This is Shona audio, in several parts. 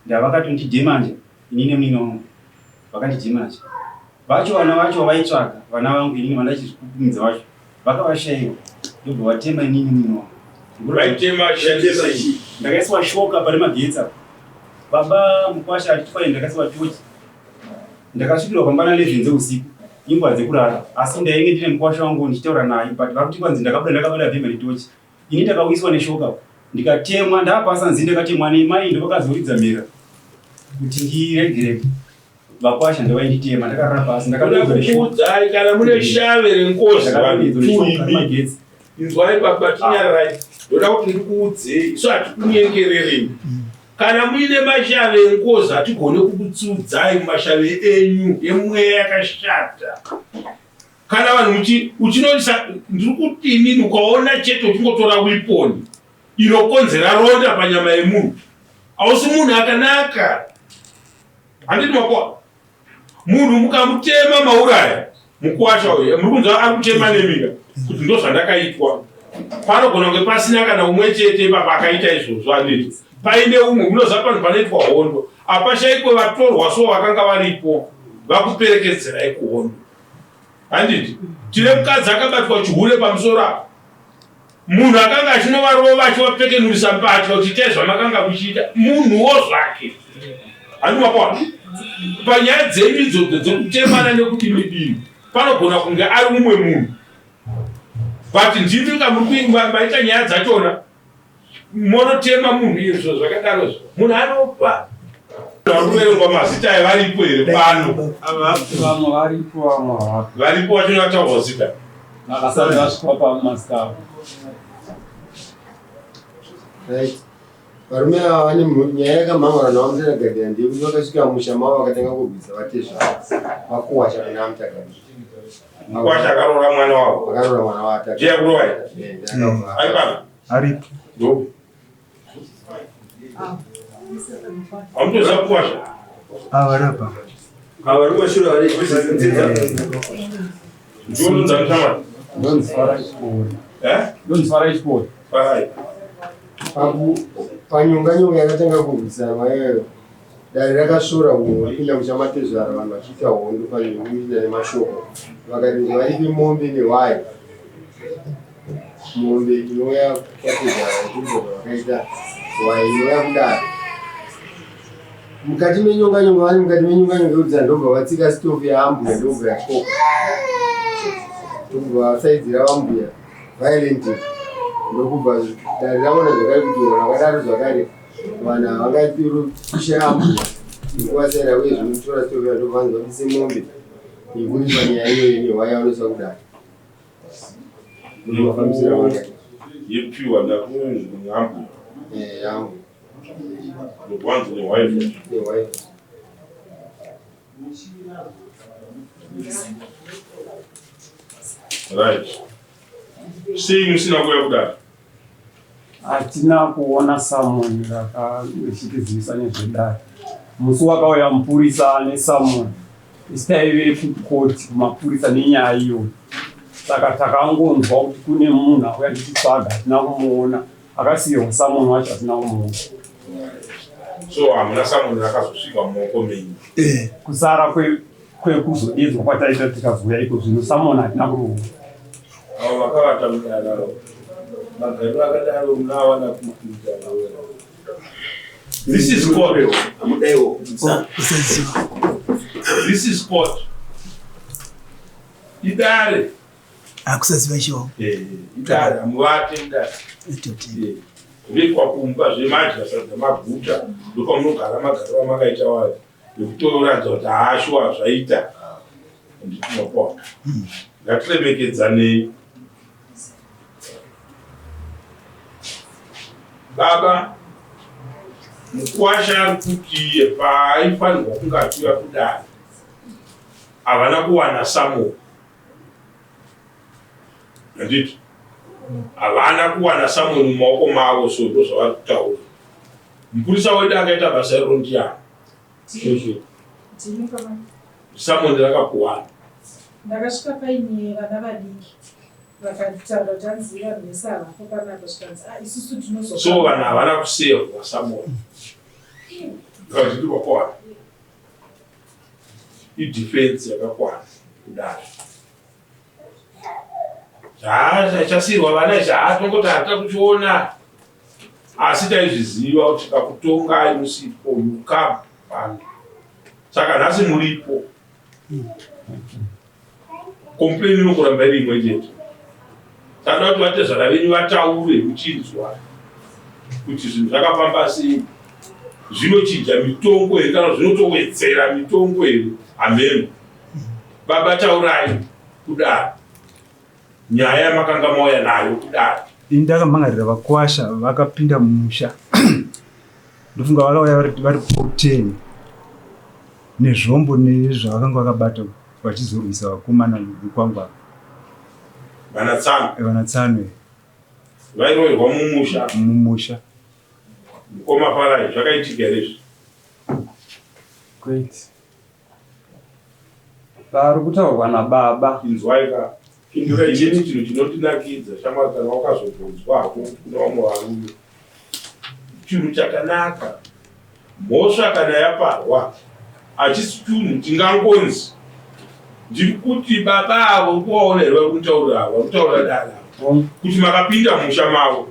ndavakati ndidhemanje inini munino vakandidhemanje vacho vana vacho vaitsvaga vana vangu inini vandachizvikumidza vacho vakavashayiwa ndobva vatema inini munino ndakaiswa shoka pane magetsi apo baba Mukwasha atikwai ndakaiswa tochi ndakasvikirwa pambana 11 dzeusiku ingwa dzekurara asi ndainge ndine Mukwasha wangu ndichitaura naye but vakuti kwanzi ndakabada vhemba netochi ini ndakawiswa neshoka ndikatemwa ndapasa nzinde ndakatemwa nemai ndovakazoridza mira kuti ndiregere Vakwasha ndavainditema ndakarara pasi ndakadai kana mune shave renkosi magetsi inzwai baba tinyarai ndoda kuti ndikuudzei isu hatikunyengererei kana muine mashave enkosi hatigone kukutsudzai mumashave enyu emweya yakashata kana vanhu uchinonisa ndiri kuti inini ukaona chete uchingotora wiponi inokonzera ronda panyama yemunhu hausi munhu akanaka handiti makwa munhu mukamutema mauraya Mukwasha uyu muri kunzwa ari kutema nemira kuti ndozvandakaitwa panogona kunge pasina kana umwe chete baba akaita izvozvo handiti paine umwe munoziva panhu panoitwa hondo apashaikwe vatorwa so vakanga varipo vakuperekedzerai kuhondo handiti tine mukadzi akabatwa chihure pamusoro apo munhu akanga achinovarova achivapekenurisa mbatya kuti itai zvamakanga muchiita munhuwo zvake handimakwa panyaya dzenyu idzodzo dzekutemana nekudimidini panogona kunge ari mumwe munhu but ndivika muri maita nyaya dzachona monotema munhu izvo zvakadarozvo munhu anopa vakuverengwa mazita evaripo here pano vamwe varipo vachinotaurwa zita vakasari vasvika pamasikavo varume ava vane nyaya yakamhangana navo mutanagadhira ndekuti vakasvika musha mavo vakatanga kubvisa vatezva vakuwasha kuna mutagadhira Mukwasha akarora mwana wavo akarora mwana wavo je kurowa aripo ndo amutoziva Mukwasha avarapa vari mashure vari ndiononza mushamana ndonzvara chipori panyonganyonga yakatanga kurwisana maiyoyo dare rakasvora umwe vapinda muchamatezvara vanhu vachiita hondo panyongomida nemashoko vakati varipi mombe nehwai mombe inouya kwatezvara vachizobva vakaita hwai inouya kudara mukati menyonganyonga vane mukati menyonganyonga yekudzana ndobva vatsika sitofu yaambuya ndobva yachoka ndobva vasaidzira vambuya violent ndokubva dare ravona zvakare kuti vana vakadaro zvakare vanhu havangatiropisha ambuya ikuvasaira uye zvinotora sitofu yandobvanzi vabise mombe ikuripa nyaya iyoyo nehwaya vanoisa kudara ndovafambisira vakati yepiwa ndakunambuya yambu ndokwanzi nehwai right sei musina kuya kudara hatina kuona Samuel rachitiziviswa nezvedare musi wakauya mupurisa neSamuel isitaive kukoti kumapurisa nenyaya iyoyo saka takangonzwa kuti kune munhu auya ndititsvaga hatina kumuona akasiyiwa Samuel wacho hatina kumuona so hamuna Samuel akazosvika mumaoko menyu kusara kwekuzodedzwa kwataita tikazouya iko zvino Samuel hatina kuruona avo vakavata mudaro magariro akadaro munawana kuita this is court amudaiwo this is court idare akusaziva chiwo idare amuvate idare ndekwakumba zvemaji asadza maguta ndopamunogara magariro amakaita wayo nekutoratidza kuti haashuwa zvaita nditinopa ngatiremekedzanei baba Mukwasha ari kuti paaifanirwa kunge achiuya kudare havana kuwana Samuel handiti havana kuwana Samuel mumaoko mavo so ndo zvavari kutaura mupurisa wedu akaita basa iro ndiani Samuel rakakuwana ndakasvika paine vana vadiki vakataura kuti hanzi vanhu vese havapo panapa zvikanzi isusu tinozwa so vanhu havana kusevhwa Samuel ngazviti vakwana idefense yakakwana kudaro zvachasirwa vana zvaatongoti hata kuchiona asi taizviziva kuti kakutongai musipo yuka vanhu saka nhasi muripo kompleni inokuramba iri imwe chete saka kuti vatezvana venyu vataure muchinzwa kuti zvinhu zvakafamba sei zvinochinja mitongo here kana zvinotowedzera mitongo here hameno baba taurai kudaro nyaya yamakanga mauya nayo kudaro ndakamangarira vakwasha vakapinda mumusha ndofunga vakauya vari 10 nezvombo nezvavakanga vakabata vachizorwisa vakomana mukwangwa vanatsanwe vairoverwa mumusha mukoma parai zvakaitika here great vari kutaurwa nababa inzwaika pindura ichiti chinhu chinotinakidza shamwari kana wakazobvunzwa hako kuna vamwe varume chinhu chakanaka mhosva kana yaparwa hachisi chinhu chingangonzi ndiri kuti baba avo kuvaona here vari kutaura dada kuti makapinda musha mavo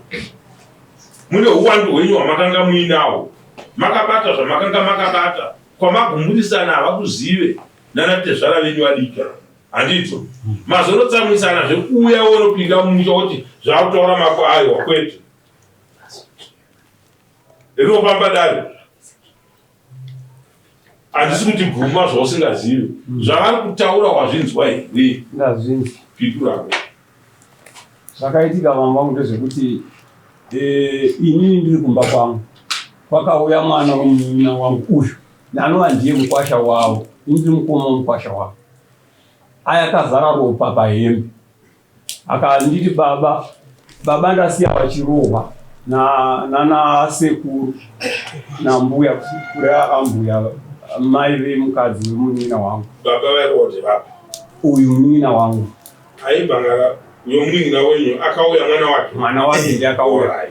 mune uwandu hwenyu hwamakanga muinawo makabata zvamakanga makabata kwamagumburisana havakuzive nanatezvara venyu vadika handito mazonotsamwisana zvekuuya wonopinda mumusha kuti zvakutaura mako ayo kwete rinofamba dare handisi kuti guma zvausingazive zvavari kutaura wazvinzwa here ndazvinzwa piturako zvakaitika vamwe vangu ndezvekuti inini ndiri kumba kwangu kwakauya mwana wemunyina wangu uyu nanova ndiye mukwasha wavo ini ndiri mukoma mukwasha wavo aya akazara ropa pahembe akanditi baba ndasiya vachirohwa nanasekuru nambuya kurea ambuya mai vemukadzi wemunyina wangu baba vairote vapa uyu munyina wangu aibhangara yomunyina wenyu akauya mwana wake ndiye akauya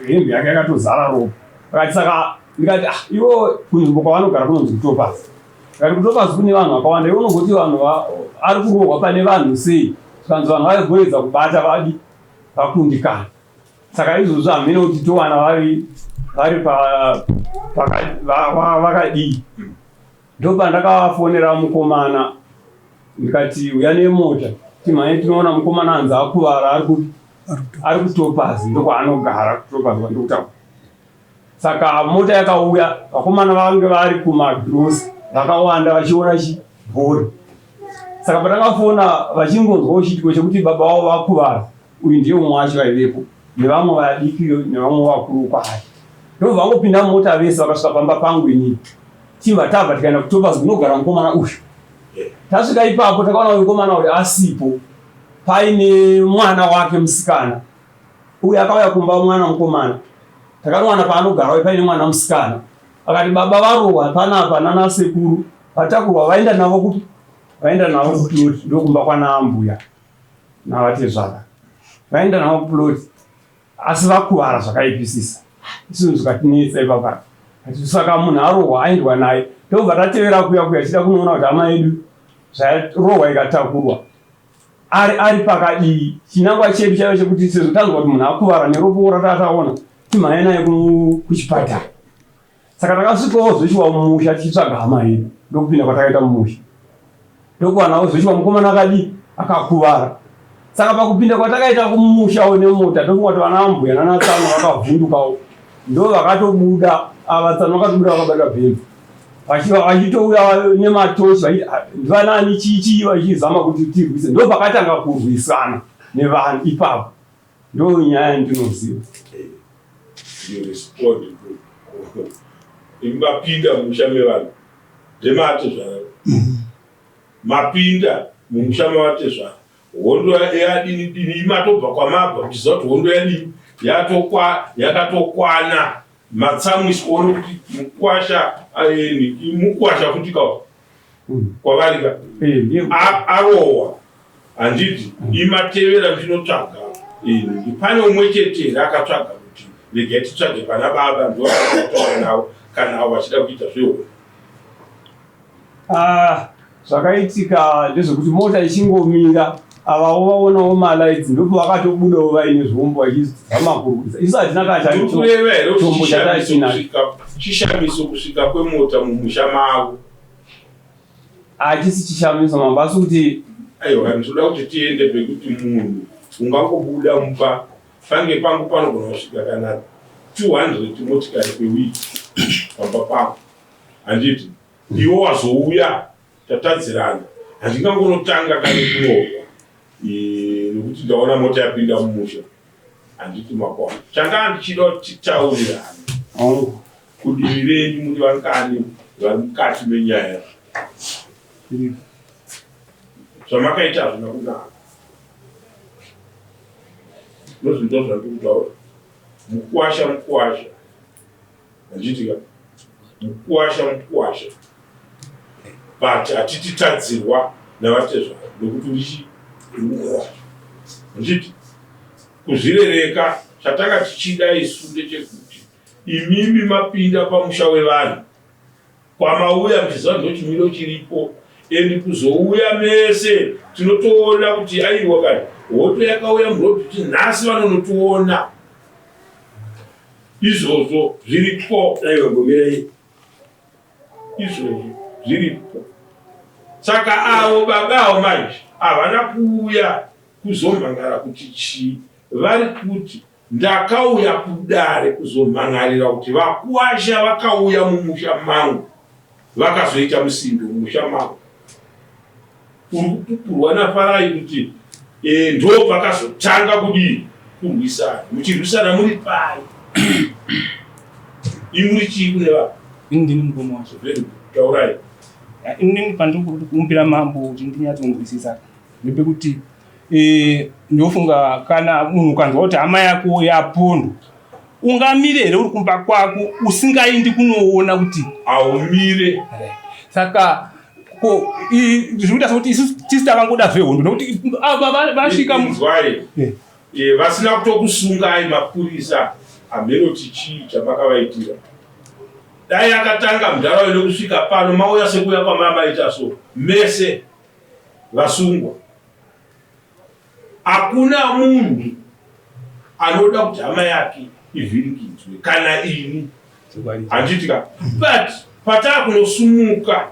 hembe yake yakatozara ropa akati saka ndikati ivo kunzvimbo kwavanogara kunonzi kutopazi ngati kutopazi kune vanhu vakawanda ivo unongoti vanhu ari kurohwa pane vanhu sei tikanzi vanhu vaigoedza kubata vadi vakundikana saka izvozvo hamene kuti towana vari vakadii ndopandakafonera mukomana ndikati uya nemota timhanye tinoona mukomana anzi akuvara ari kutopazi ndokwaanogara kutopazi kwandikutaura saka mota yakauya vakomana vange vari kumagrosi vakawanda vachiona chibhori saka patakafona vachingonzwa uchitiko chekuti baba vavo vakuvara uyu ndiye umwe wacho vaivepo nevamwe vadikiyo nevamwe vakuru kwaari ndobva vangopinda mota vese vakasvika pamba pangu inini timba tabva tikaenda kutopazi kunogara mukomana uyu tasvika ipapo takaona uyu mukomana uyu asipo paine mwana wake musikana uyu akauya kumba mwana mukomana takanowana paanogara paine mwana musikana akati baba varohwa panapa nanasekuru vatakurwa vaenda navo kuti vaenda navo kuploti ndokumba kwana ambuya navatezvara vaenda navo kuploti asi vakuvara zvakaipisisa isu zvikatinetsa ipapa saka munhu arohwa aendwa naye tobva tatevera kuya chida kunoona kuti hama yedu zvarohwa ikatakurwa ari pakadii chinangwa chedu chaivo chekuti sezvo tanzwa kuti munhu akuvara neropo ratataona timhanye naye kuchipatara saka takasvikawo zvechiwa mumusha tichitsvaga hama yedu ndokupinda kwatakaita mumusha ndokuwanawo zvechiwa mukomana akadii akakuvara saka pakupinda kwatakaita kumushawo nemota tofunga kuti vana ambuya nanatsano vakavhundukawo ndo vakatobuda avatsano vakatobuda vakabata bhembe vachitouya nematochi ndivanani chichi vachizama kuti tirwise ndo pakatanga kurwisana nevanhu ipapo ndo nyaya ndinoziva mapinda mumusha mevanhu ndematezvara mapinda mumusha mevatezvara hondo yadini imatobva kwamabva muchiziva kuti hondo yadini yakatokwana matsamwiswa ono kuti mukwasha kuti kwavarika arohwa handiti imatevera ndinotsvaga pane umwe chete akatsvaga kuti regai titsvage pana baba ndoataura navo kana avo vachida kuita zvehondo. Zvakaitika ndezvekuti mota ichingomira avawo vaonawo malaidzi ndopo vakatobudawo vaine zvombo vachizama kurwisa. Isu hatina kachakureva here chishamiso kusvika kwemota mumusha mavo? Hachisi chishamiso mambo asi kuti aiwa toda kuti tiende pekuti munhu ungangobuda mupa pange pangu panogona kusvika kana 200 motikari pewiki pamba pako. Handiti iwo wazouya tatadzirana handingangonotanga kane kumovha nekuti ndaona mota yapinda mumusha. Handiti makwana changa ndichida kuti titaurirane kudivi renyu muri vangani vari mukati menyaya zvamakaita hazvina kunaka. Ndozvinto zvandikutaura mukwasha handitika mukwasha but hatititadzirwa navatezvaro nokuti ndichi handiti kuzvirereka chatanga tichida isu ndechekuti imimi mapinda pamusha wevanhu kwamauya muchiziva ndochimiro chiripo endi kuzouya mese tinotoona kuti aiwa kani hoto yakauya murobhiti nhasi vanonotiona izvozvo zviripo. Aiwa gomirei izvozvo zviripo. Saka avo baba avo manje havana kuuya kuzomhangara kuti chii, vari kuti ndakauya kudare kuzomhangarira kuti vakwasha vakauya mumusha mangu vakazoita musindo mumusha mangu. Uri kupupurwa naFarai kuti ndo vakazotanga kudii kurwisana. Muchirwisana muri pai? Imuri chii kune vanhu? Ndini mugomo wacho. Taurai. Inini pandiri kuumbira mambo kuti ndinyatsonzwisisa ndepekuti ndofunga kana munhu kanzwa kuti hama yako yapondwa ungamire here uri kumba kwako usingaendi kunoona kuti haumire. Saka zvikuita sokuti isu tisi tavangoda zvehondo nokuti ava vasvika vasina kutokusungai mapurisa hambenoti chii chamakavaitira. Dai akatanga mundaraunda kusvika pano mauya sekuya kwamamaita so mese vasungwa. Hakuna munhu anoda kuti hama yake ivhirikidzwe kana ini. Handitika but patakunosumuka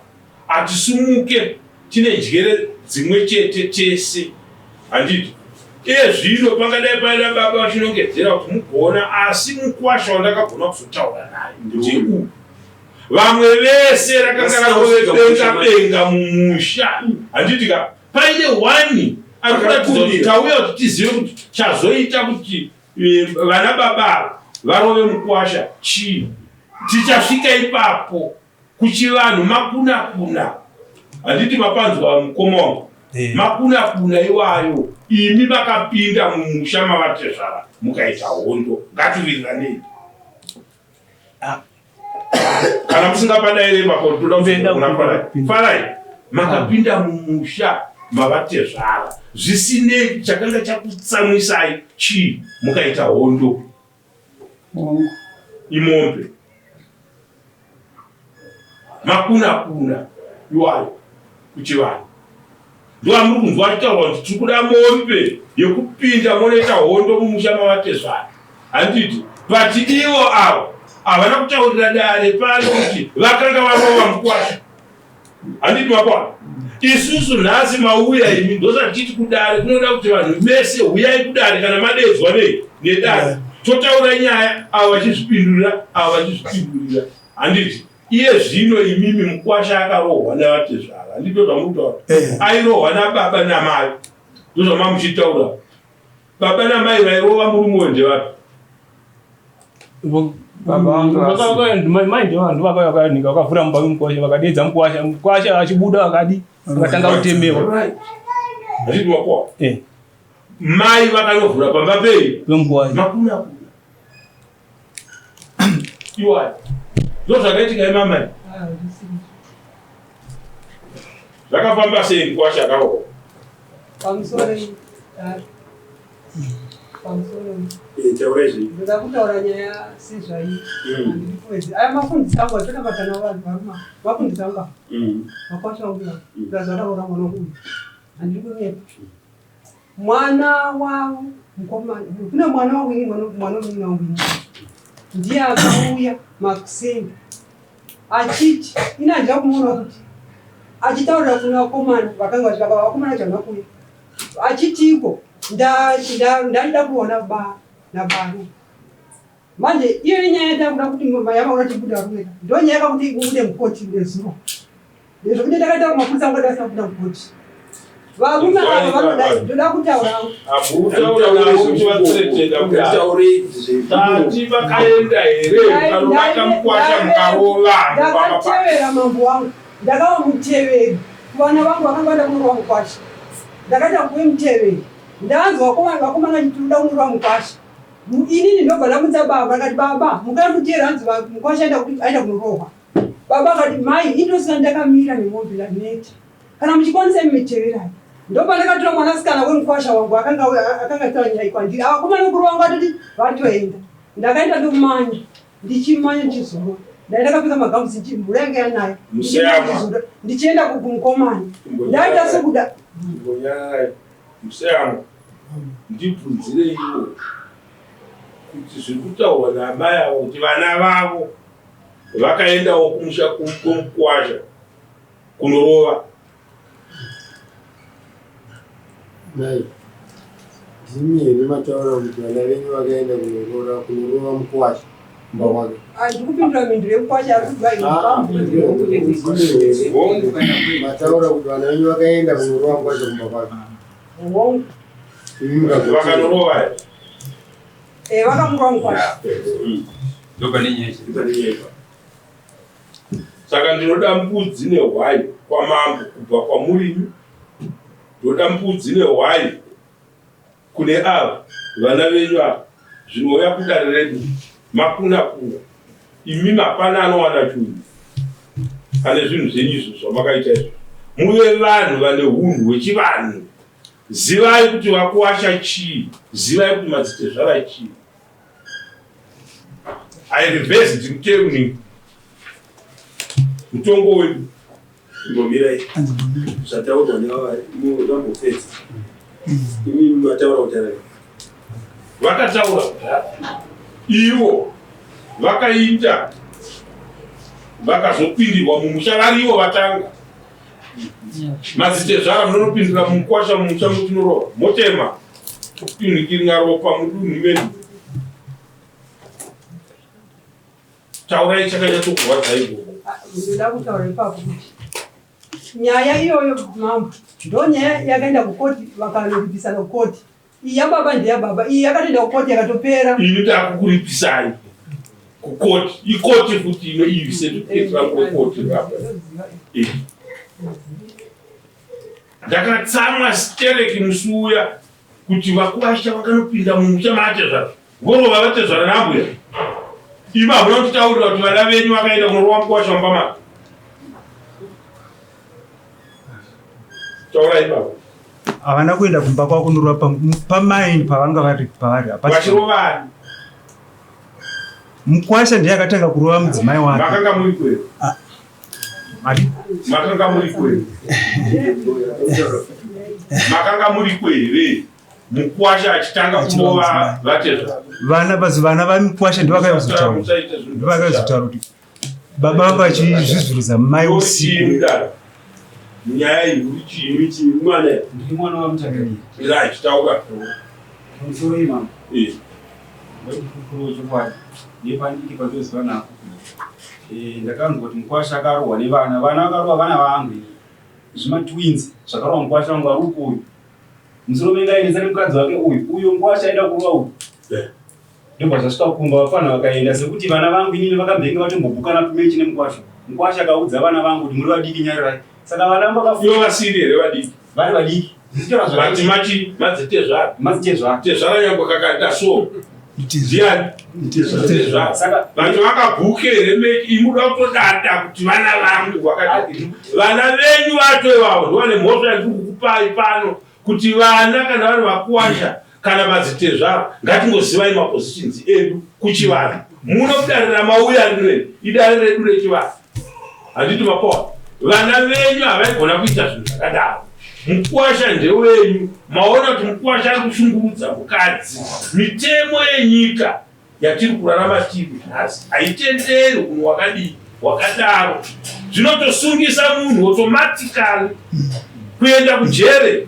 hatisumuke tine njere dzimwe chete tese. Handiti zvino pangadai paina baba vachinongedzera kuti mugona asi mukwasha wandakagona kuzotaura naye ndeu vamwe vese rakanga rakovebenga mumusha. Handitika paine wani arikuratidza kuti tauya kuti tizive kuti chazoita kuti vana baba varove mukwasha chii. Tichasvika ipapo kuchivanhu makuna. Handiti mapanzwa mukoma wangu makuna iwayo imi makapinda mumusha mavatezvara mukaita hondo. Ngativiranei kana musingapadai Farai makapinda mumusha mavatezvara zvisinei chakanga chakutsamwisai chii mukaita hondo imombe makuna iwayo kuchivanhu. Ndoamuri kunzwa achitaurwa kuti tiri kuda mombe yekupinda monoita hondo mumusha mavatezvara. Handiti but ivo avo havana kutaurira dare pano kuti vakanga varova mukwasha. Handiti makwana isusu nhasi mauya imi ndosatiti kudare kunoda kuti vanhu mese uyai kudare kana madedzwa nedare totaura nyaya avo vachizvipindurira avo vachizvipindurira. Handiti iye zvino imimi mukwasha akarohwa navatezvara. Handito zvamutaura airohwa nababa namai ndozvamamuchitaura. Baba namai vairova muri mwonje vapi? Mai ndio vakauya vakavhura mumba mukwasha vakadedza mukwasha achibuda vakadi vakatanga kutemewa. Handiti makwa mai vakanovhura pamba pei makuna iwayo ndozvakaitika imamai. Zvakafamba sei mukwasha akarohwa? pamusoro taurezvi ndoda kutaura nyaya sezvaii aya mafundisi angu atona vatana vanhu varuma mafundisi angu makwasha angu ndazvataura mwana uyu handiri kunyepa mwana wangu mukomana kune mwana wangu ini mwana wemini wangu ini ndiye akauya makusenga achiti ina handira kumuona kuti achitaurira kuna vakomana vakanga vachivaka vakomana chanakuya achitiko ndachida kuona nabani manje iyo inyaya yatakuda kuti yamaona chibuda rumeka ndo nyaya yakakuti ibude mukoti nezuro ndezvo kuti ndakaita kumapurisa angu dasina kubuda mukoti varume ava vanoda ndoda kutaura tati vakaenda here vanovaka mukwasha mukarova ndakatevera mambo wangu ndakava muteveri kuvana vangu vakanga vada kunorwa mukwasha ndakaita kuve muteveri ndanzwa vakomana chituda kunorwa mukwasha inini ndobva ndamutsa baba akati baba mukamutera hanzi mukwasha aenda kunorohwa baba akati mai indosina ndakamira nemombe ndineta kana muchikwanisa mumiteverai ndobva ndakatora mwanasikana wemukwasha wangu akanga taanyai kwandiri avakomana mukuru wangu atoti vatoenda ndakaenda ndomanya ndichimanya ndichizorora ndakapfeka magamusi mvura yanga yanayo ndichienda kumukomani ndaita sekuda museyamo ndibvunzire iwo kuti zviri kutaurwa naamai avo kuti vana vavo vakaendawo kumusha kwomukwasha kunorova nai ndimi here mataura kuti vana venyu vakaenda kunorova mukwasha mba wake ndikupindura minduro yekukwasha mataura kuti vana venyu vakaenda kunorova mukwasha kumba kwake vakanorova vakamurwa mukwasha saka ndinoda mbudzi nehwai kwamambo kubva kwamurimi ndoda mbudzi nehwai kune ava vana venyu ava zvinouya kudare redu makuna kuna imi mapana anowana chunyu pane zvinhu zvenyu izvo zvamakaita izvo muve vanhu vane unhu hwechivanhu zivai kuti vakuwasha chii zivai kuti madzitezvara chii airivhesi ndikuteuni mutongo wedu Ngomirai. Zvataurwa nevambopedza. Imi mataura kutarai. Vakataura ivo vakaita vakazopindirwa mumusha varivo vatanga mazitezvara munonopindira mukwasha mumusha mutinorowa motema kupindikiringa ropa mudunhu medu taurai chakanyatsokurwadza ivovo ndoda kutaura ipapo kuti nyaya iyoyo mambo ndo nyaya yakaenda kukoti vakanoripisana kukoti iyi yababa ndeyababa iyi yakatoenda kukoti yakatopera ini takukuripisai kukoti ikoti futi inoivise tukuitira kukoti ndakatsamwa stereki musuya kuti vakuwasha vakanopinda mumusha maatezvara vorova vatezvara nambuya ima hamuna kutitaurira kuti vana venyu vakaenda kunorowa mukuwasha mubamaka taurai baba havana kuenda kumba kwavo kunorova pamaini pavanga vari pavari vachirovani mukwasha ndiye akatanga kurova mudzimai wake makanga muri kweri makanga muri kweri makanga muri kweri mukwasha achitanga kurova vatezva vana vamukwasha ndivakazotaura kuti baba vanga vachizvizvuruza mai usiku nyaya iurichi mwana ndi mwana wa mutagari ira chitaura musoro imam ndikukuru chikwadi ndipandiki padozwa nako ndakanzwa kuti mukwasha akarohwa nevana vakarohwa vana vangu zvima twins zvakarohwa mukwasha wangu ari uko uyu musoro menga aendesa nemukadzi wake uyu mukwasha aenda kurova uyu ndobva zvasvika kumba vafana vakaenda sekuti vana vangu inini vakambenge vatombobhukana kumechi nemukwasha mukwasha akaudza vana vangu kuti muri vadiki nyarirai saka vana vakafuna vasiri here vadiki vari vadiki vati machi madzitezvara tezvara nyango kakata so ndiani saka vanhu vakabhuke here mechi imuda kutodada kuti vana vangu vakati vana venyu vato ivavo ndovane mhosva yandiri kukupai pano kuti vana kana vari vakuwasha kana madzitezvara ngatingozivai mapositions edu kuchivanhu. Munodarira mauya rine idare redu rechivanhu. Handiti mapoa vana venyu havaigona kuita zvinhu zvakadaro. Mukwasha ndewenyu. Maona kuti mukwasha ari kushungurudza mukadzi. Mitemo yenyika yatiri kurarama tiri nhasi haitenderi munhu wakadaro. Zvinotosungisa munhu automatically kuenda kujere.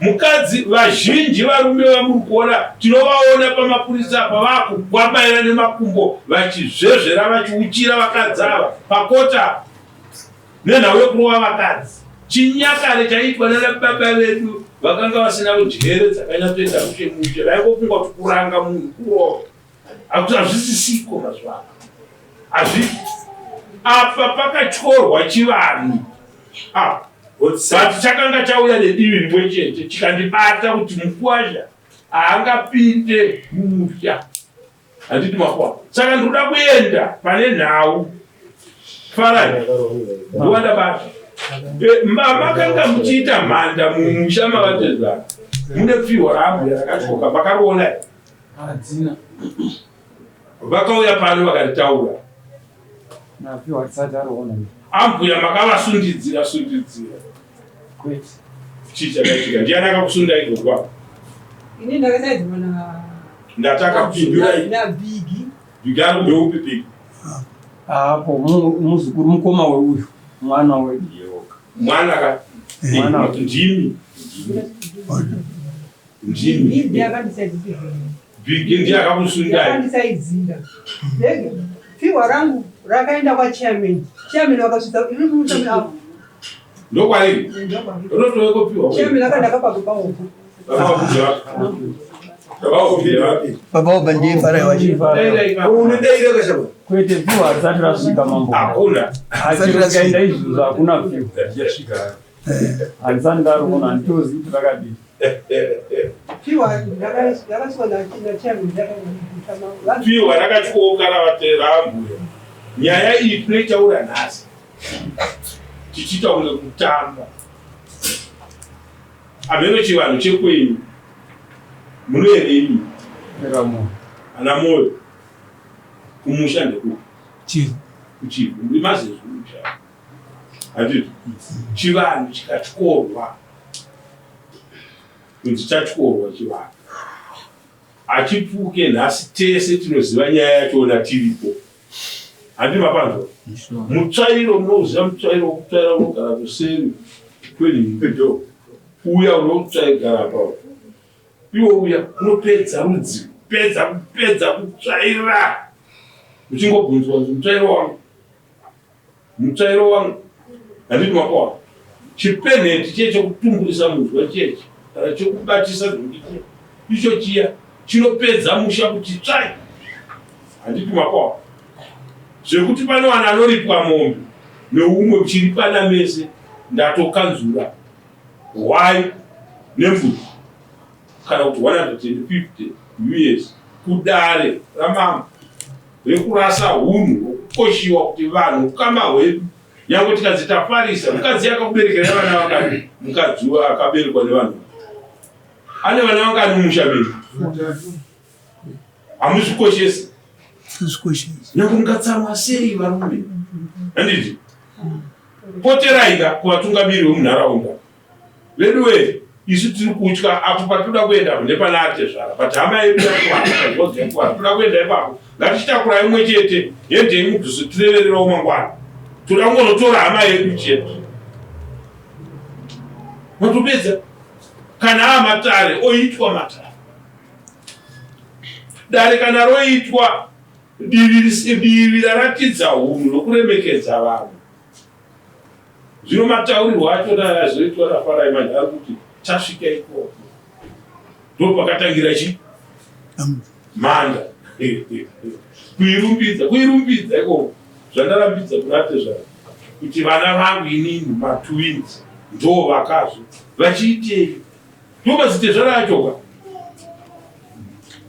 Mukadzi vazhinji varume vamuri kuona tinovaona pamapurisa pavakukwambaira nemakumbo vachizvezvera vachiuchira vakadzi ava pakota nenhau yekurova vakadzi. Chinyakare chaiitwa nanababa vedu vakanga vasina njere dzakanyatsoenda kuchemushe vaingofunga kuti kuranga munhu kurova. Hazvisisiko mazuva hazvisi. Apa pakatyorwa chivanhu apa but chakanga chauya nedivi rimwe chete chikandibata kuti mukwasha haangapinde mumusha. Handiti makwasha. Saka ndoda kuenda pane nhau farani ndiwanda basa. Makanga muchiita mhanda mumusha mavatezana mune pfihwa rambu rakatyoka makariona hadzina. Vakauya pano vakataura napihwa tisati ariona ambuya makavasundidzira kwete chii chakaitika. Ndiani akakusunda igogwa? Ini ndakasaidzwa ndataka kupindurai nabhigi. Bhigi ari ndeupi Bhigi? apo muzukuru mukoma weuyu mwana wedu. Mwana ka ndimi Bhigi akandisaidzira. Bhigi ndiye akakusundai. Akandisaidzira. Bhegi pfihwa rangu rakaenda kwachairman. Chairman wakasvitsa iri mutambo apo. Ndokwariri rotoveko pfihwa Chairman akandaka pakupaoko. Baba oba ndiye fara wachi. Unodaira kashaba. Kwete pfihwa harisati rasvika mambo. Hakuna. Achikaenda izvozvo hakuna pfihwa. Harisati ndariona handitozivi kuti rakadii. Pfihwa rakasvika nachairman rakanga. Pfihwa rakatyoka ravaterambuya. Nyaya iyi tinoitaura nhasi tichiita kunge kutamba. Ameno chivanhu chekwenyu munoerei ana moyo kumusha ndekuti kuchivu ndimazezvumusha. Handiti chivanhu chikatyorwa kunzi chatyorwa chivanhu hachipfuke nhasi tese tinoziva nyaya yachona tiripo. Handiti mapanzwa mutsvairo munoziva mutsvairo wokutsvaira unogara kuseri kwenhimpedo uya unotsvaigara pao iwo uya unopedza rudzi pedza kutsvaira uchingobvunzwa kuti mutsvairo wangu. Handiti mapawa chipenheti chiye chokutumburisa munzwa chechi kana chokubatisa zvindiche icho chiya chinopedza musha kuti tsvai. Handiti mapawa zvekuti pane vanhu anoripwa mombe neumwe uchiripana mese ndatokanzura hwai nembuti kana kuti 150 US kudare ramama rekurasa hunhu hwokukoshiwa kuti vanhu ukama hwedu yango tikadzitafarisa. Mukadzi akakuberekera vana vangani? Mukadzi akaberekwa nevanhu ane vana vangani mumushaveni? Hamuzvikoshesi nyange mukatsamwa sei varume. Handiti poteraika kuvatungamiri vemunharaunda vedu we isu tiri kutya apo patinoda kuenda ndepane atezvara but hama yedu toda kuenda ipapo ngatichitakurai imwe chete yendei mudhuso tirevererawo mangwana toda kungonotora hama yedu chete matopedza. Kana amatare oitwa matare dare kana roitwa divi raratidza unhu nokuremekedza vanhu. Zvino mataurirwo acho azoitwa rafarai manje ari kuti tasvika ikoko ndopakatangira chi mhanda kuirumbidza ikoko zvandarambidza kunatezvara kuti vana vangu inini matwins ndo vakazvo vachiitei ndobazitezvara achoka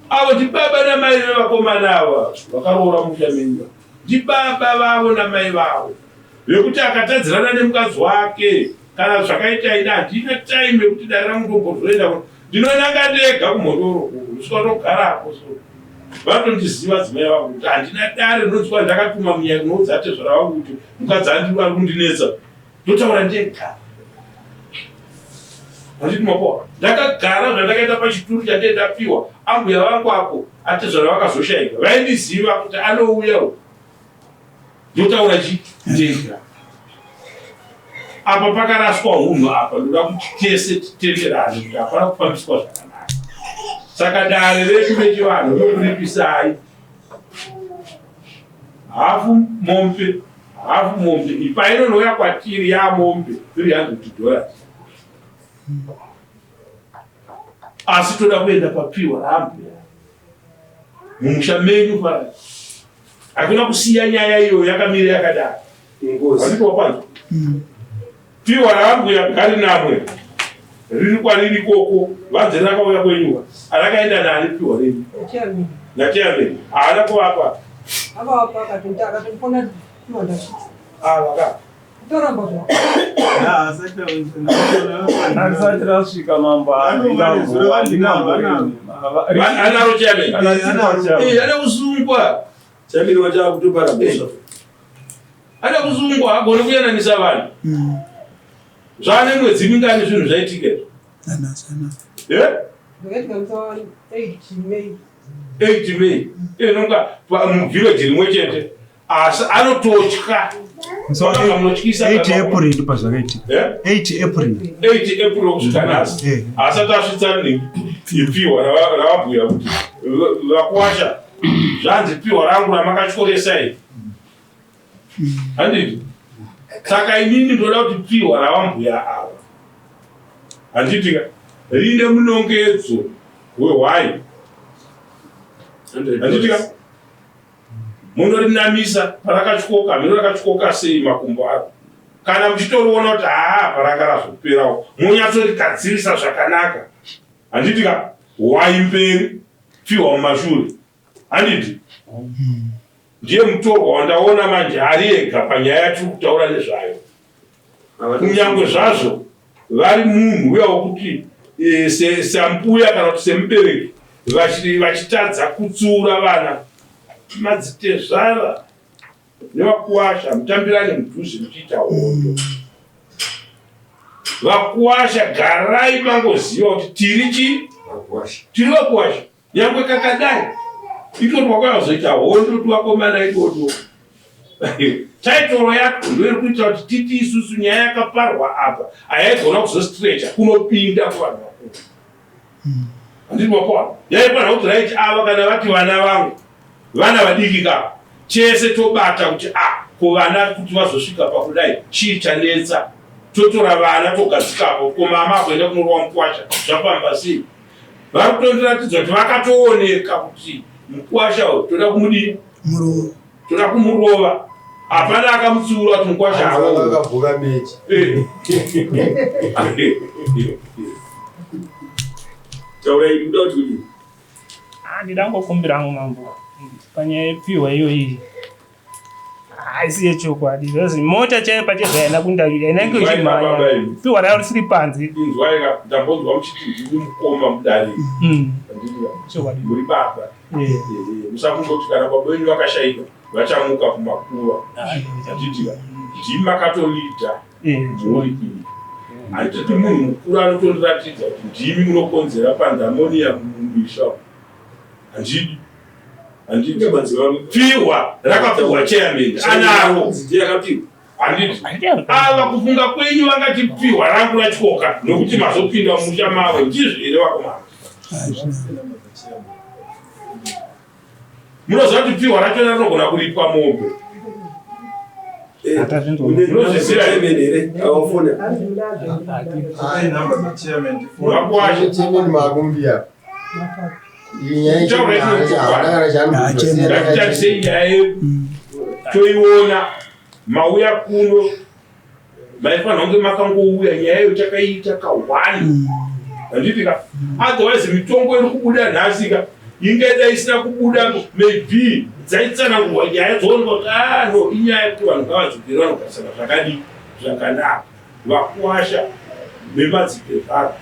avo ndibaba namai vevakomana ava vakaroora muchamenywa ndibaba vavo namai vavo vekuti akatadzirana nemukadzi wake kana zvakaita ina handina time yekuti dare rangu ndombozoenda ndinonanga ndega kumhondoro ndiswatogarapo vatondiziva dzimai vangu kuti handina dare rinonzwa ndakatuma munyaya kunoudza atezvara vangu kuti mukadzi ari kundinetsa ndotaura ndega handiti mapoa ndakagara zvandakaita pachituru chandendapiwa ambuya vangu apo atezvara vakazoshayika vaindiziva kuti anouyawo ndotaura ndega apa pakaraswa hunhu apa ndoda kuti tese titenderane kuti hapana kufambiswa zvakanaka saka dare redu rechivanhu rokuripisai hafu mombe ipainonouya kwatiri yamombe $300 asi toda kuenda papiwa raambuya mumusha menyu paa hakuna kusiya nyaya iyo yakamira yakadaro anditopanzwa piwa raambuya gari namwe riri kwariri koko vanze rakauya kwenyuwa arakaenda nani piwa renyu nachairmeni haana kuvapa Asati rasvika mamba anaro chairmeni ana kusungwa chairmeni wacha kutopara besa ana kusungwa agone kuyananisa vanhu zvane mwedzi mingani zvinhu zvaitika 8 May inonga muvillage rimwe chete asi anototya 8 April pazvakaitika 8 April kusvika nhasi asati asvitsa ipiwa ravabhuya kuti vakuwasha zvanzi piwa rangu ramakatyoresai handiti saka inini ndoda kuti piwa ravambuya ava handitika rine munongedzo wehwai handitika munorinamisa parakatyoka mino rakatyoka sei makumbo aro kana muchitoriona kuti paranga razoperawo munyatsorigadzirisa zvakanaka handitika hwai mberi piwa mumashure handiti ndiye mutorwa wandaona manje ari ega panyaya yatiri kutaura nezvayo kunyange zvazvo vari munhu uya wokuti sambuya kana kuti semubereki vachitadza kutsura vana madzitezvara nevakuwasha mutambirane mudhuze muchiita hondo vakuwasha garai mangoziva kuti tiri vakuwasha nyangwe kakadai iko twakazoita hondo twakomana ikoto taitoro yacho ndoiri kuita kuti titi isusu nyaya yakaparwa apa hayaigona kuzostrecha kunopinda kuvanhu vakuru handiti mapona yaifanira kuti raiti ava kana vati vana vangu vana vadiki kava chese tobata kuti ko vana kuti vazosvika pakudai chii chanetsa totora vana togadzikapo komama akuenda kunorowa mukwasha zvapamba sei vari kutondiratidza kuti vakatooneka kuti mukwasha toda kumudii toda kumurova hapana akamutsiura kuti mukwasha akavuka mechi taurai kuda kuti kudii ndida ngokumbira hangu mambo panyaya yepiwa iyoyi haisi yechokwadi zvazi mota chaiyo pachezvaenda kundavira inenge ichimhanya piwa rayo risiri panze inzwaika ndambonzwa muchiti ndiri mukoma mudare muri baba musakungoti kana baba venyu vakashayika vachamuka kumakuva achitika ndimi makatolita muri iyi handiti munhu mukuru anotondiratidza kuti ndimi munokonzera pandamoniya mumisha handidi piwa rakapiwa chairman anaro handiti ava kufunga kwenyu vangati piwa rangu ratyoka nokuti mazopinda mumusha mavo ndizvere vakomana munoziva kuti piwa rachona rinogona kuripwa mombe makumbia toiona mauya kuno maifanira kunge makangouya nyaya iyo takaita kawani handitika otherwise mitongo iri kubuda nhasika ingaida isina kubuda maybe dzaitsanangurwa nyaya dzooneka kuti no inyaya yekuti vanhu ngavadzokere vanogarisana zvakadii zvakanaka vakuwasha memadzipezvaro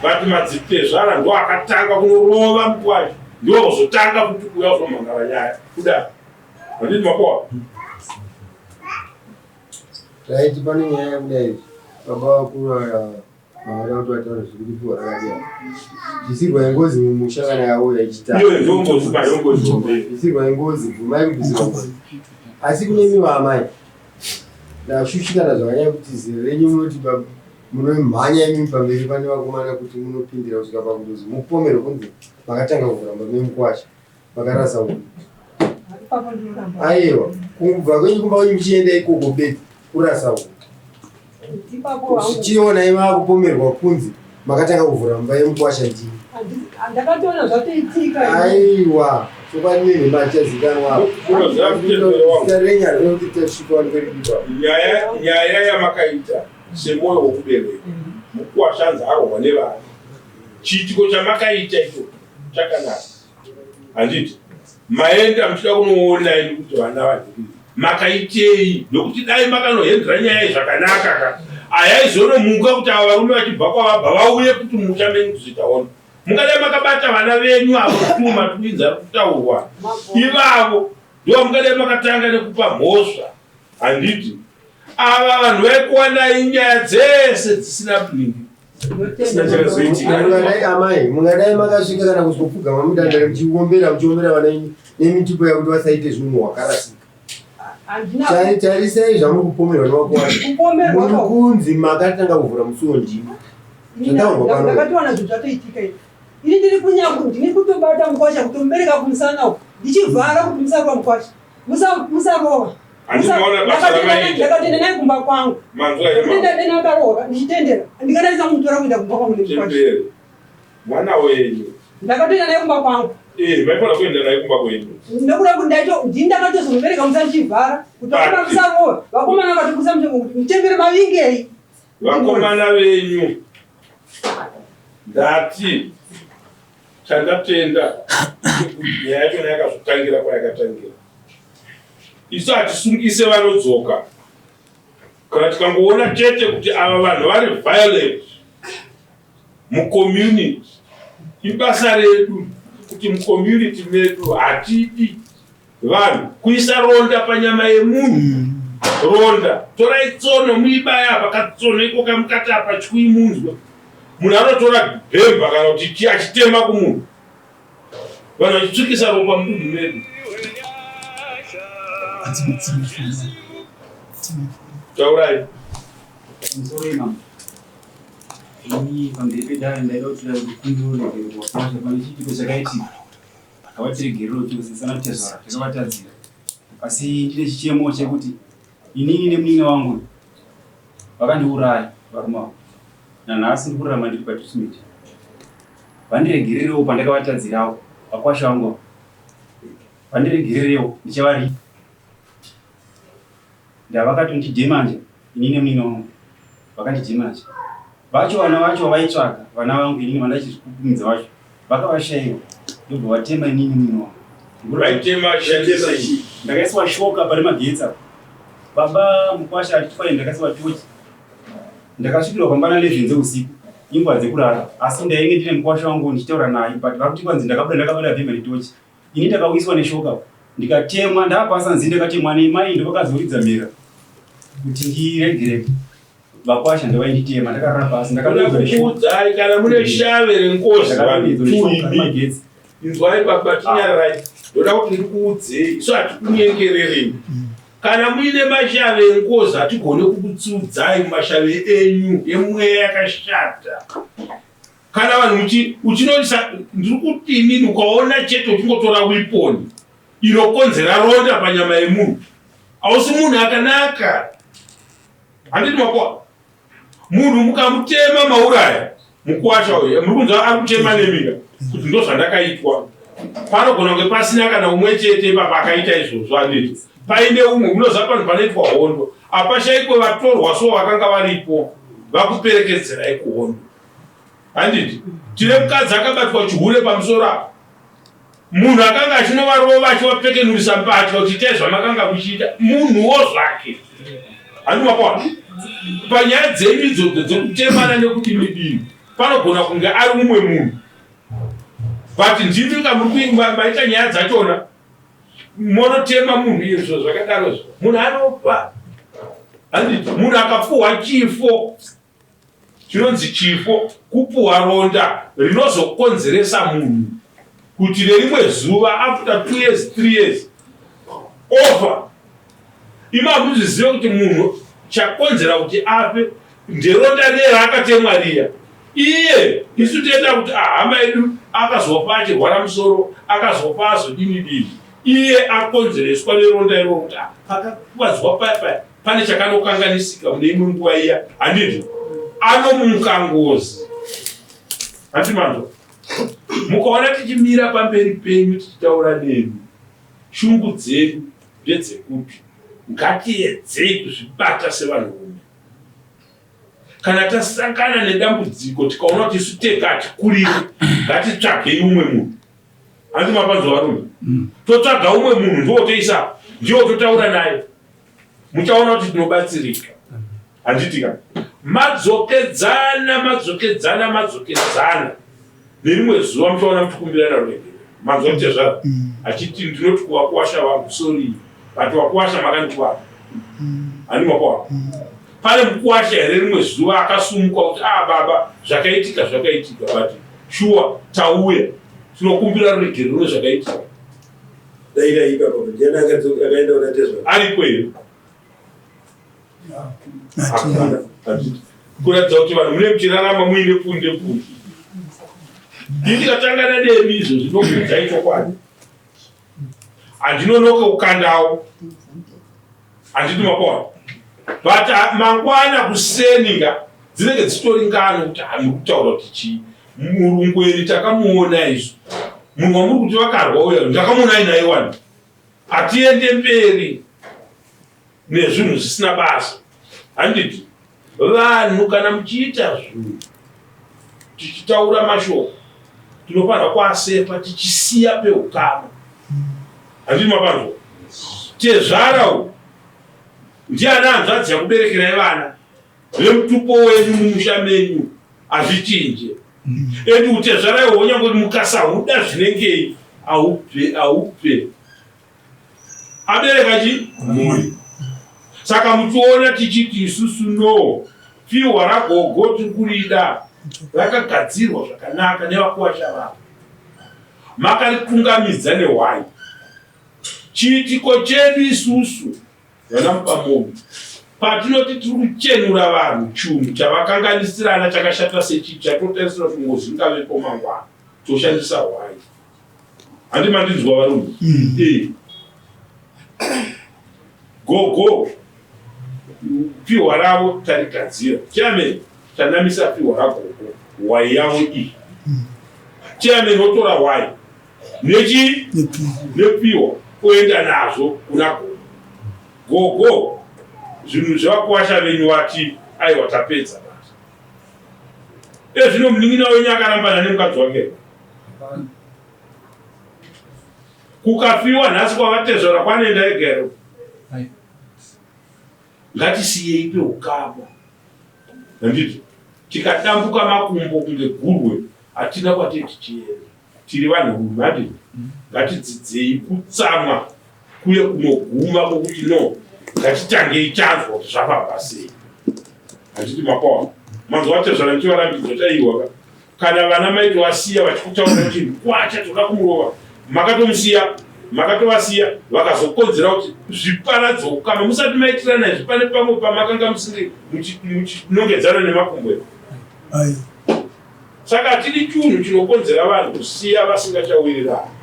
vati madzipezvara ndo akatanga kunorova mukwasha ndo kuzotanga kuti kuya uzomhangara nyaya kudai vanditi makoa raiti pane nyaya yakudai baba vakuru vavada kuti vataura zviri kuti rakadai zvisirwa yengozi mumusha kana yauya ichitazvisirwa yengozi bvumai kubvisirwa ngozi asi kune miva amai ndashushikana zvakanyaya kuti ziro renyu munoti munomhanya imi pamberi pane vakomana kuti munopindira kusvika pakutozi mupomero kunzi makatanga kuramba memukwasha makarasa uyu aiwa kubva kwenyu kumba kwenyu muchienda ikoko beti kurasa uyu chichiona ima kupomerwa kunzi makatanga kuvhura mumba yemukwasha ndii ndakatoona zvatoitika aiwa chokwadi nembachazikanwa renya rinoti tasvikawanokeridipa nyaya yamakaita semoyo wokubereka mukwashanza arohwa nevana chiitiko chamakaita icho chakanaka handiti maenda muchida kunoona ini kuti vana vadii makaitei nokuti dai makanohendera nyaya zvakanaka ka ayaizonomuka kuti ava varume vachibva kwavabva vauye kuti musha menyu kuzitaona mungadai makabata vana venyu avo kutuma twinzi ari kutaurwa ivavo ndo mungadai makatanga nekupa mhosva handiti ava vanhu vaikuwanai nyaya dzese dzisina blingi amai mungadai makasvika kana kuzopfugama mudandare muchiombera vana nemitipo yakuti vasaite zvinhu wakarasika tarisai zvamuri kupomerwa nevakuwana kunzi makatanga kuvhura musuwo ndimo ndakatoona zvinhu zvatoitika izvi ini ndiri kunyangu ndini kutobata mukwasha kutomubereka kumusana uku ndichivhara kuti musarova mukwasha musarova ndakatenda naye kumba kwangu ndenda akarohwa ndichitendera ndikanaisa kumutora kuenda kumba kwangu nemukwasha mwana wenyu ndakatenda naye kumba kwangu maifana kuenda naye kumba kwenyu nekuda kuti ndini ndakatozomubereka musa ndichivhara kuti vakona musarova vakomana vakatikusa mutengo kuti mutembere mavingei vakomana venyu ndati chandatenda nyaya yachona yakazotangira kwayakatangira isu hatisungise vanodzoka kana tikangoona chete kuti ava vanhu vari violent mucommunity ibasa redu kuti mucommunity medu hatidi vanhu kuisa ronda panyama yemunhu ronda torai tsono muibaya pakatsono iko kamukati apa chikuimunzwa munhu anotora bhemba kana kuti achitema kumunhu vanhu vachitsvukisa ropa mudunhu medu taurai ini pamberi pedare ndaida kuti kundoregerwa kwasha pane chiitiko chakaitika akavatiregerero tosisana kutezvara zvakavatadzira asi ndine chichemo chekuti inini nemunini wangu vakandiuraya varumavo nanhasi ndi kurarama ndiri patreatment vandiregererewo pandakavatadzirawo vakwasha vangu vandiregererewo ndichavaripa ndavakatondidhemanja inini nemunini wangu vakandidhemanja vacho vana vacho vaitsvaga vana vangu inini vandachizvikumidza vacho vakavashayiwa ndobva vatema inini munhu ndakaiswa shoka pane magetsi apo baba mukwasha atifaini ndakaiswa tochi ndakasvikirwa kwambana 11 dzeusiku ingwa dzekurara asi ndainge ndine mukwasha wangu ndichitaura naye but vakuti kwanzi ndakabada vhemba netochi ini ndakauyiswa neshoka ndikatemwa ndapasa nzinde ndakatemwa nemai ndo vakazoridza mhera kuti ndiregereke vakwasha ndavainditema ndakarara pasi ndakakuudzai kana mune shave renkozi magetsi inzwai baba tinyarai ndoda kuti ndikuudzei isu hatikunyengererei kana muine mashave enkozi hatigone kukutsudzai mumashave enyu emweya yakashata kana vanhu uchinoisa ndiri kuti inini ukaona chete uchingotora wiponi inokonzera ronda panyama yemunhu hausi munhu akanaka handiti makwa munhu mukamutema mauraya mukwasha uyu muri kunzwa ari kutema nemika kuti ndo zvandakaitwa panogona kunge pasina kana umwe chete pakakaita izvozvo handiti paine umwe munoziva panhu panoitwa hondo apashaikwe vatorwa so vakanga varipo vakuperekedzerai kuhondo handiti tine mukadzi akabatwa chihure pamusoro apo munhu akanga achinovarova achivapekenurisa mbatya kuti itai zvamakanga muchiita munhuwo zvake handi makwa panyaya dzenyu idzodzo dzekutemana nekudini panogona kunge ari umwe munhu but ndimi maita nyaya dzachona monotema munhu izvo zvakadarozvo munhu anopa handiti munhu akapuhwa chifo chinonzi chifo kupuhwa ronda rinozokonzeresa munhu kuti nerimwe zuva after 2 years 3 years ofa imamuzvizive kuti munhu chakonzera kuti afe nderonda neraakatemwa riya iye isu toenda kuti hama yedu akazofa achirwara musoro akazofa azodini iye akonzereswa neronda iro kuti pakakwadzwa paya pane chakanokanganisika mune imwe nguva iya handiti anomuka ngozi hati manzo mukaona tichimira pamberi penyu tichitaura nemi shungu dzedu ndedzekuti ngatiedzei kuzvibata sevanhurume kana tasangana nedambudziko tikaona kuti isu tega hatikuriri ngatitsvagei umwe munhu handi mapanzo varume totsvaga umwe munhu ndotoisa ndiwo totaura naye muchaona kuti tinobatsirika handitika madzokedzana nerimwe zuva muchaona mutikumbirana rwege manzote zvaro achiti ndinoti kuvakuwasha vangu sori but wakuwasha makandikuwapa handi makuwapa pane mukuwasha here rimwe zuva akasumuka kuti baba zvakaitika but shuwa tauya tinokumbira rwege rimwe zvakaitika aripo iyo kuratidza kuti vanhu mune muchirarama muine punde ndikatangana nemi izvo zvinokuudzai chokwadi handinonoka kukandawo handiti makuwana but mangwana kuseninga dzinenge dzitori ngano kuti hamuri kutaura kuti chii murungu eri takamuona izvo munhu wamuri kuti vakarwa uya ndakamuonai naye wani hatiende mberi nezvinhu zvisina basa handiti vanhu kana muchiita zvinhu tichitaura mashoko tinofanira kuasepa tichisiya peukama handiti mapanzo tezvarawo ndiani hanzvadzi yakuberekerai vana vemutupo wenyu mumusha menyu hazvichinje endi utezvaraiwo nyangwe mukasahuda zvinengei aupe abereka chi mhuri saka muchiona tichiti isusu no pfihwa ragogo tiri kurida rakagadzirwa zvakanaka nevakuwasha vavo makaritungamidza newai chiitiko chedu isusu vana mupamomo patinoti tiri kuchenura vanhu chunhu chavakanganisirana chakashata sechi chatotarisira kuti ngozi ingavepo mangwana toshandisa wai handi mandinzwa varume gogo pfihwa ravo tarigadzira chiameni tanamisa pfihwa ragogo wai yavo iyi chiameni otora wai nechi nepfihwa oenda nazvo kuna gogo zvinhu zvevakuwasha venyu vati aiwa tapedza basa ezvino munin'ina wenyu akarambana nemukadzi wake kukafiwa nhasi kwavatezvora kwanoenda egero ngatisiyei peukama handiti tikadambuka makumbo kunge gurwe hatina kwatei tichienda tiri vanhurume handiti ngatidzidzei kutsamwa kuye kunoguma kokuti no ngatitangei chanzwa kuti zvafamba sei handiti makwawa manzo vatezvana ndichivarambidzo taiwaka kana vana maiti wasiya vachikutaura kuti kwacha toda kumurova makatovasiya vakazokonzera kuti zviparadzo ukama musati maitirana izvi pane pamwe pamakanga musinge muchinongedzana nemakumbo edu saka tiri chunhu chinokonzera vanhu kusiya vasingachawirirana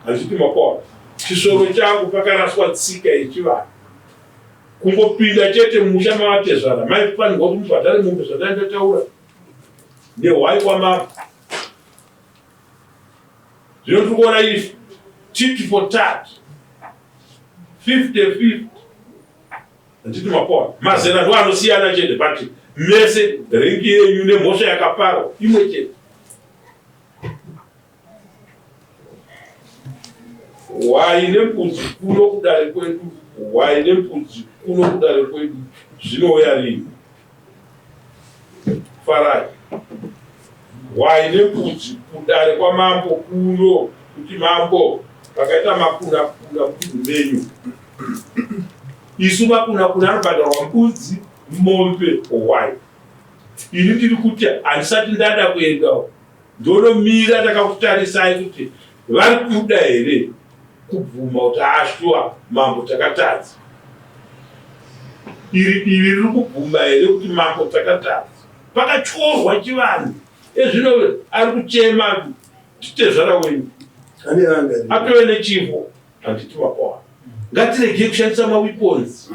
handiti makwawa chisoro changu pakaraswa tsika yechivanhu kungopinda chete musha mavatezvara maifanirwa kuti mubhadhare mombe zvataindataura nehwai kwamama zvino tiri kuona izvi tit for tat 50-50 handiti makwawa mazera ndo anosiyana chete but mese ringi yenyu nemhosva yakaparwa imwe chete wai nembudzi kuno kudare kwedu wai nembudzi kuno kudare kwedu zvinouya rini Farai waine kuti kudare kwamambo kuno kuti mambo vakaita makuna mudunhu menyu isu makuna anobhadharwa mbudzi, mombe, hwai. Ini ndiri kuti handisati ndada kuendawo ndonomira takakutarisai kuti vari kuda here kubvuma kuti ashwa mambo takatadza. Iri riri kubvuma here kuti mambo takatadza. Pakatyorwa chivanhu ezvino ari kuchema titezvara wenyu atove nechifo handiti makwa. Ngatirege kushandisa maweapons.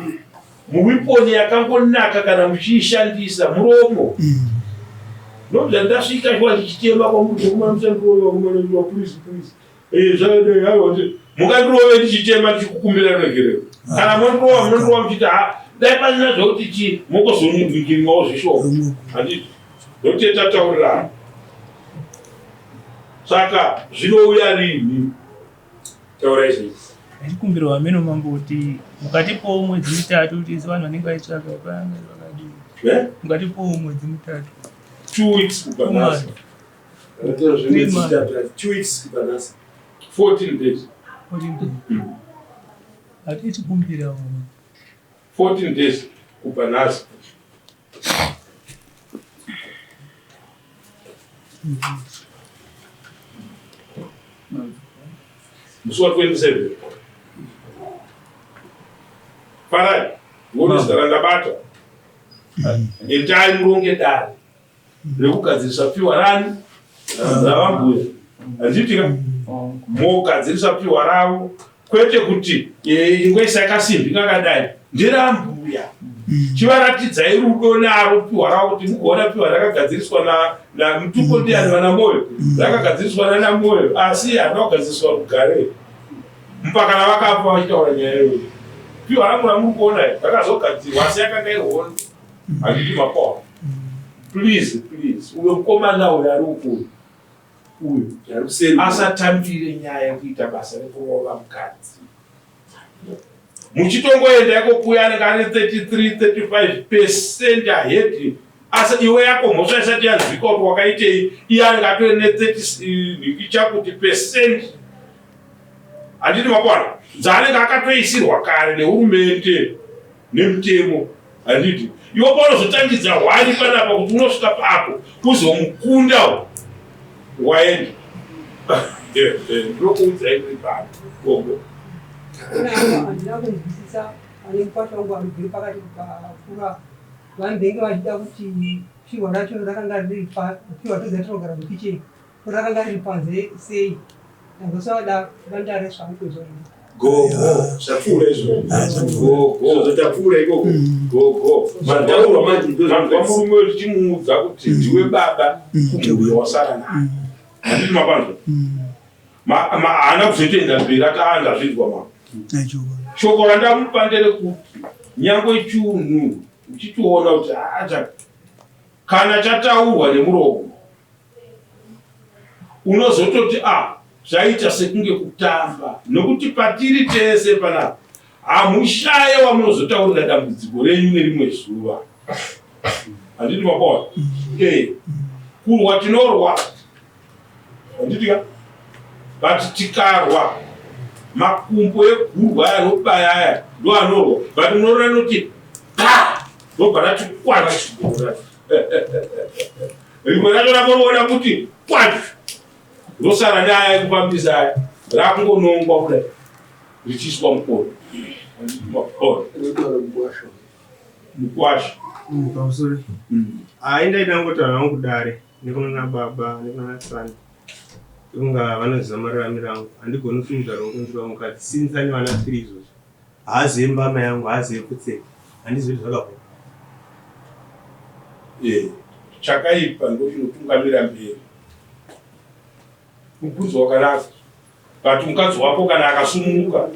Muweaponi yakangonaka kana muchiishandisa muromo. Nobva ndasvika kwa ndichitema kwamunhu kumanoa please. Zvakadai hawo mukandirove ndichitema ndichikukumbira regerero. Kana mundirova muchiti dai pasina zvokuti mungozoningirwawo zvishoma. Handiti ndokuti tataurirana. Saka zvinouya rini? Taurai zvinhu. Ndikumbirwa hameno mambo kuti mukatipowo mwedzi mitatu kuti isi vanhu vanenge vaitsvaka panga vakadini. Mukatipowo mwedzi mitatu. 2 weeks kubanasa. 2 weeks kubanasa. 14 days. 14 days. Hatitikumbira 14 days kubanasa. Musi wa 27. Farai, woni zdarandabata. Endai muronge dare rekugadzirisa piwa rani ravambuya. Handitika mogadzirisa piwa ravo kwete kuti ingoisa kasimbi kakadai ndirambuya. Chivaratidzai rudo naro piwa ravo kuti mugoona piwa rakagadziriswa namutupo ndiani vanamoyo rakagadziriswa nanamoyo asi hana kugadziriswa rugare mpaka navakafa vachitaura nyaya iyoyo. Piwa rangu ramuri kuona rakazogadzirwa asi yakanga irhondo. Handiti makwa. Please uyo mukomana uyo ari ukuyu uyu asatambire nyaya yekuita basa rekurova mukadzi. Muchitongoenda yako kuya anenge ane 33-35% ahedi asi iwe yako mhosva isati yanzwika kuti wakaitei iye anenge atore ne30 chakuti percent. Handiti makwana dzaanenge akatoisirwa kare nehurumende nemutemo. Handiti iwe paunozotangidza hwani panapa kuti unosvika papo uzomukunda waenda ndokuudzai kuri pano gogo. Handina kunzwisisa ane mukwasha wangu arugere pakati pakura vanenge vachida kuti piwa racho rakanga riri piwa racho dzatinogara mukicheni rakanga riri panze sei ndangosada vandare zvamukwezva gogo zvapfuura izvo zvotapfuura ikoko gogo matauro manjimamurumwe richimuudza kuti ndiwe baba kumbuyo wasara naye. Handiti mapanzo haana kuzotoenda mberi ataanda zvinzwa mama. Shoko randamupa nderekuti nyangwe chunhu uchitoona kuti kana chataurwa nemuromo unozototi zvaita sekunge kutamba nokuti patiri tese panapa hamushaye wamunozotaurira dambudziko renyu nerimwe zuva. Handiti mapona kurwa tinorwa. Handitika but tikarwa makumbo egurwa anobaya aya ndo anorwa but unoona noti ndobva ratikwana chigora rimwe racho rakonoona kuti kwatu ndosara nyaya yekufambisa aya rakungonongwa kudai richiiswa mukono. Mukwasha pamusoro aindaida ngotaura hangu kudare nekunana baba nekunana sani kunga vanoziva mararamiro angu handigoni kufungidzwa rokunzwa mukati since ane vana 3 izvozvo haazive mbama yangu haazive kutseka handizivi zvakakura. chakaipa ndochinotungamira mberi. Mukudzi wakanaka but mukadzi wako kana akasumuka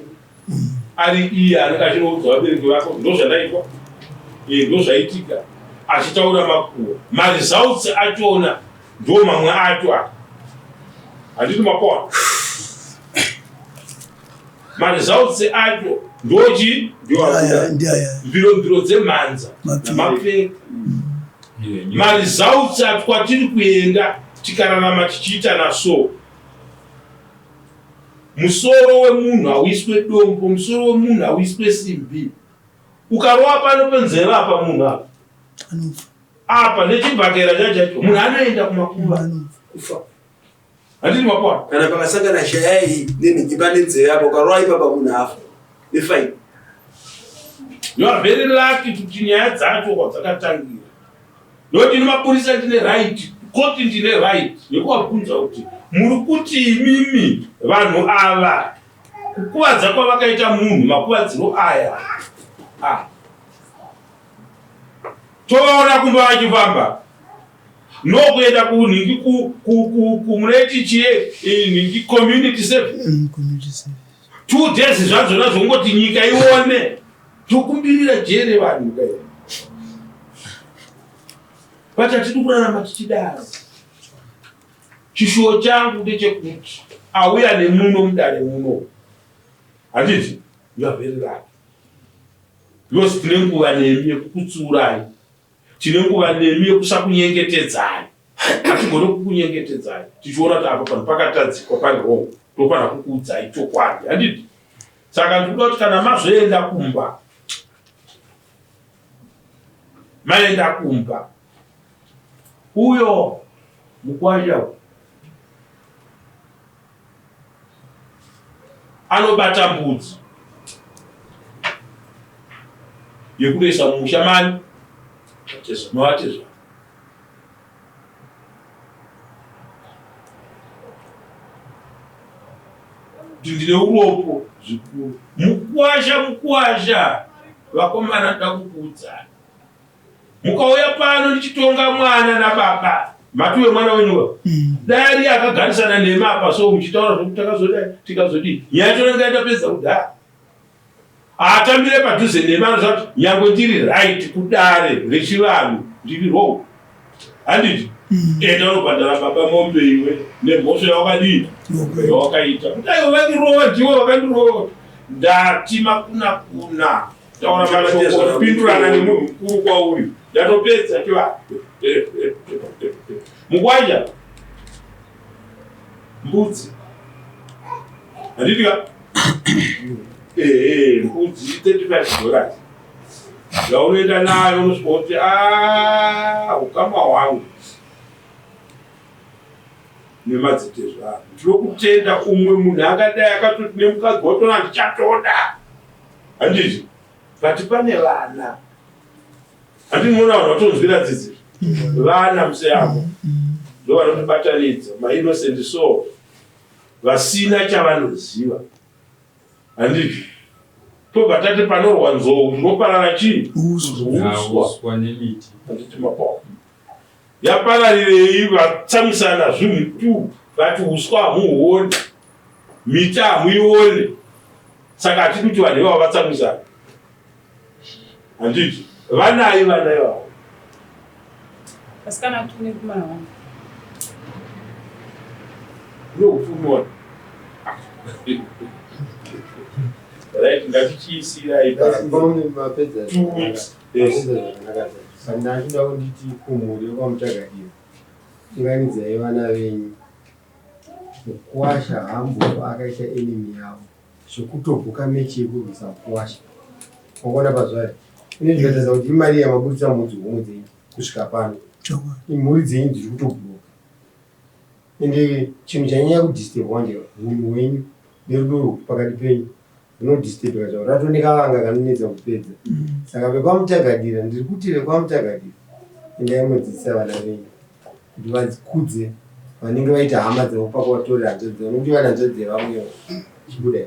ari iye anenge achinoudza vabereki vako ndozvandaitwa ndozvaitika achitaura makuhwa maresults achona ndo mamwe acho handiti makona maresults acho ndochi mbiro dzemhanza namapfeka marizautsa kwatiri kuenda tikararama tichiita naso. Musoro wemunhu hauiswe dombo, musoro wemunhu hauiswe simbi. Ukarova pano penzera apa munhu apa apa nechibhakera chacho munhu anoenda kumakuva kufa. Handiti makwana kana pakasangana shayai nenhingi pane nzeve apo ukarova ipapa munhu afa nefaini. You are very lucky kuti nyaya dzacho kwadzakatangira. Noti nemapurisa ndine right, koti ndine right yekuvabvunza kuti muri kuti imimi vanhu ava kukuvadza kwavakaita munhu makuvadziro aya tovaona kumba vachifamba nokuenda kunhingi kumuneti chiye nhingi community service 2 days zvadzona zvongoti nyika ione tokumbirira jere vanhu kai vatati kurarama tichidaro. Chishuwo changu ndechekuti auya nemuno mudare muno handiti you are very lucky because tine nguva nemi yekukutsurai, tine nguva nemi yekusakunyengetedzai. Hatigone kukunyengetedzai tichiona kuti apa panhu pakatadzikwa pane wrong tofana kukuudzai chokwadi handiti. Saka ndikuda kuti kana mazoenda kumba maenda kumba uyo mukwasha anobata mbudzi yekutoisa mumusha mani novatezva kuti ndine uropo zvikuru. Mukwasha vakomana ndakukuudzai mukauya pano ndichitonga mwana nababa matuwe mwana wenyuwa dai akagarisana nemi apa so muchitaura zvokuti takazodai tikazodii nyaya tonengaita pedza kudhaya atambire padhuze nemi anoziva kuti nyangwe ndiri right kudare rechivanhu ndiri wrong handiti enda unobhadhara baba mombe iwe nemhosva yawakadii yawakaita kudai wakirova ndiwe wakandirova ndati makuna taura mashoko kupindurana nemunhu mukuru kwauri ndatopedza chiva mukwasha mbudzi handitika mbudzi $35 zvaunoenda nayo unosvika kuti ukama hwangu nemadzitezvanhu ndinokutenda umwe munhu akadai akatoti nemukadzi watona ndichatoda handiti but pane vana handinoona vanhu vatonzwira dzidzi vana museyavo ndo vanotibatanidza mainnocent soul vasina chavanoziva handiti tobva tati panorwa nzou zvinoparara chii uswa nemiti handiti makwao yapararirei vatsamisana zvinhu tu vati uswa hamuhuoni miti hamuione saka hatiti kuti vanhu ivavo vatsamisana handiti vanai vana ivavo vasikana tune kumana vangu ndokufunona right ngatichiisirai mapedza kana achida kunditi kumhuri kwamuchagadira inganidzai vana venyu mukwasha hambo akaita enemy yavo zvekutobhuka mechi yekurwisa mukwasha wakuona pazuva ine zvikatarisa kuti imari yamabudisa mudzi homwe dzenyu kusvika pano imhuri dzenyu dziri kutobhuka ende chinhu chanyanya kudisturba nje munhu wenyu nerudo pakati penyu rinodisturba zvavo ratoneka vanga kanonetsa kupedza saka vekwamutagadira ndiri kuti vekwamutagadira endai mudzidzisa vana venyu kuti vadzikudze vanenge vaita hama dzavo pakuvatorera njodzi vanenge vana njodzi yevamwewo chibudai